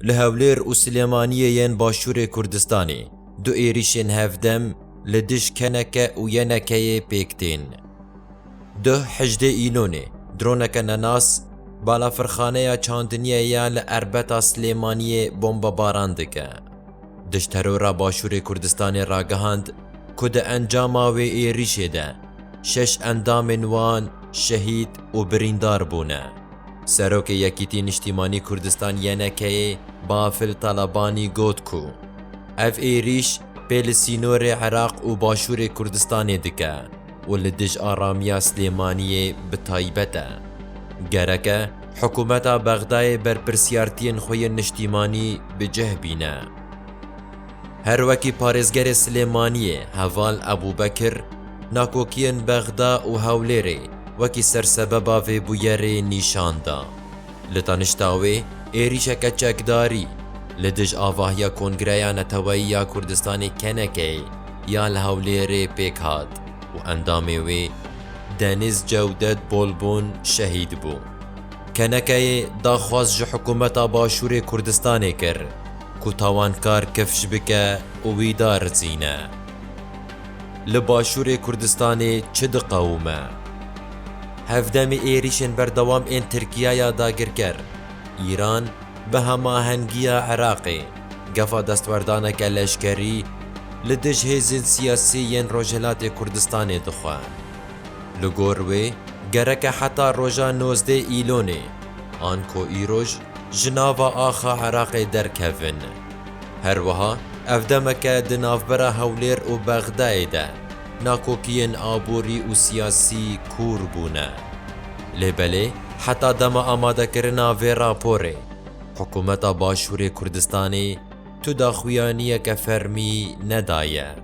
لهولير و سليمانيين باشور كردستاني دو إيريشين هفدم لدش كنكة و ينكة بيكتين. ده حجده إيلوني درونك نناس بالا فرخانه چاندنیه یا لعربتا سلیمانیه بومبا باراندکه. دش ترورا باشور کردستان راگهاند که ده انجاما و ایریشه ده 6 اندام وان شهید و بریندار بونه. سروک یکیتی نشتیمانی کردستان ینکه بافل طالبانی گوت کو اف ایریش پیل سینور عراق و باشور کردستان دکه و لدج آرامیا سلیمانیه بطایبته. گرکه حکومت بغدای بر پرسیارتین خوی نشتیمانی بجه بینه. هر وکی پارزگر سلیمانیه هوال ابو بکر ناکوکین بغدا و هولره وکی سرسببا و بویره نیشاندا. لطانشتاوی ایریشه کچکداری لدج آواهیا کنگریا نتوایی کردستان کنکه یا لهولره پیک هاد و اندامه وی دنیز جودت بولبون شهید بو. کنکه داخواز جو حکومت باشور کردستان کر که تاوانکار کفش بکه و ویدار زینه. لباشور کردستان چه قومه؟ هفدم ایریشن بردوام این ترکیه داگر کر. ایران به هماهنگی عراقی گفا دستوردانه که لشکری لدج هیزن سیاسی ین روجلات کردستان دخواه. لگوروی گرک حتی روژا 19 ایلونه آنکو ایروژ جناوا آخا عراق درکوین. هر وها افدمک دنافبرا هولیر و بغدای ده ناکوکین آبوری و سیاسی کور بونه. لبله حتی دم آماده کرنا و راپوره حکومت باشور کردستانی تو داخویانی که فرمی ندایه.